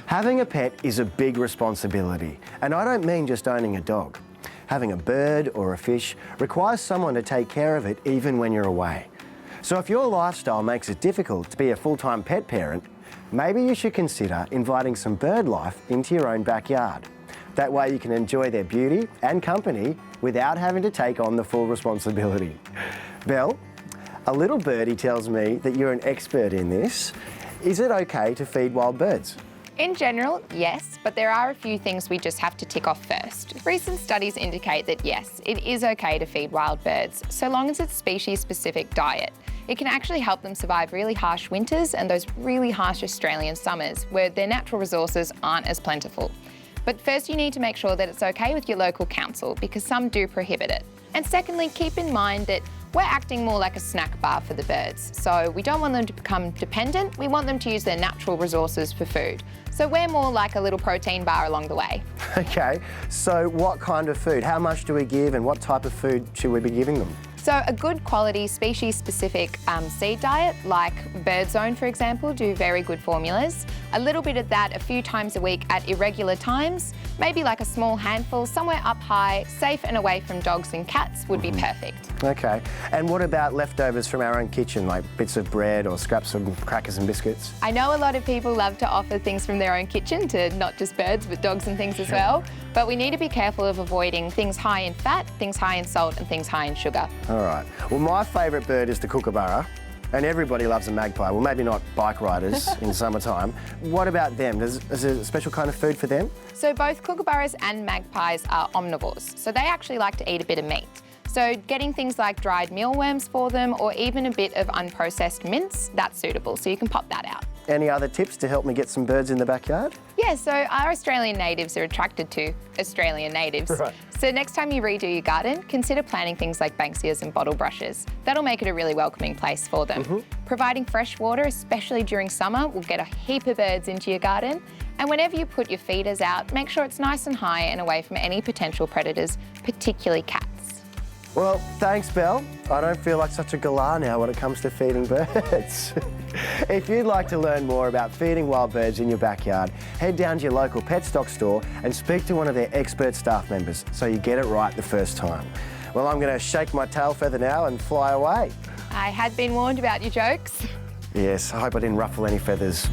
Having a pet is a big responsibility, and I don't mean just owning a dog. Having a bird or a fish requires someone to take care of it even when you're away. So if your lifestyle makes it difficult to be a full-time pet parent, maybe you should consider inviting some bird life into your own backyard. That way you can enjoy their beauty and company without having to take on the full responsibility. Belle, a little birdie tells me that you're an expert in this. Is it okay to feed wild birds? In general, yes, but there are a few things we just have to tick off first. Recent studies indicate that yes, it is okay to feed wild birds, so long as it's species-specific diet. It can actually help them survive really harsh winters and those really harsh Australian summers where their natural resources aren't as plentiful. But first you need to make sure that it's okay with your local council because some do prohibit it. And secondly, keep in mind that we're acting more like a snack bar for the birds. So we don't want them to become dependent, we want them to use their natural resources for food. So we're more like a little protein bar along the way. Okay, so what kind of food? How much do we give and what type of food should we be giving them? So a good quality species-specific seed diet, like Birdzone, for example, do very good formulas. A little bit of that a few times a week at irregular times, maybe like a small handful, somewhere up high, safe and away from dogs and cats would be perfect. Okay, and what about leftovers from our own kitchen, like bits of bread or scraps of crackers and biscuits? I know a lot of people love to offer things from their own kitchen to not just birds, but dogs and things as well. But we need to be careful of avoiding things high in fat, things high in salt and things high in sugar. All right. Well, my favourite bird is the kookaburra, and everybody loves a magpie. Well, maybe not bike riders in summertime. What about them? Is there a special kind of food for them? So both kookaburras and magpies are omnivores, so they actually like to eat a bit of meat. So getting things like dried mealworms for them or even a bit of unprocessed mince, that's suitable, so you can pop that out. Any other tips to help me get some birds in the backyard? Yeah, so our Australian natives are attracted to Australian natives. Right. So next time you redo your garden, consider planting things like banksias and bottle brushes. That'll make it a really welcoming place for them. Providing fresh water, especially during summer, will get a heap of birds into your garden. And whenever you put your feeders out, make sure it's nice and high and away from any potential predators, particularly cats. Well, thanks, Belle. I don't feel like such a galah now when it comes to feeding birds. If you'd like to learn more about feeding wild birds in your backyard, head down to your local PETstock store and speak to one of their expert staff members so you get it right the first time. Well, I'm going to shake my tail feather now and fly away. I had been warned about your jokes. Yes, I hope I didn't ruffle any feathers.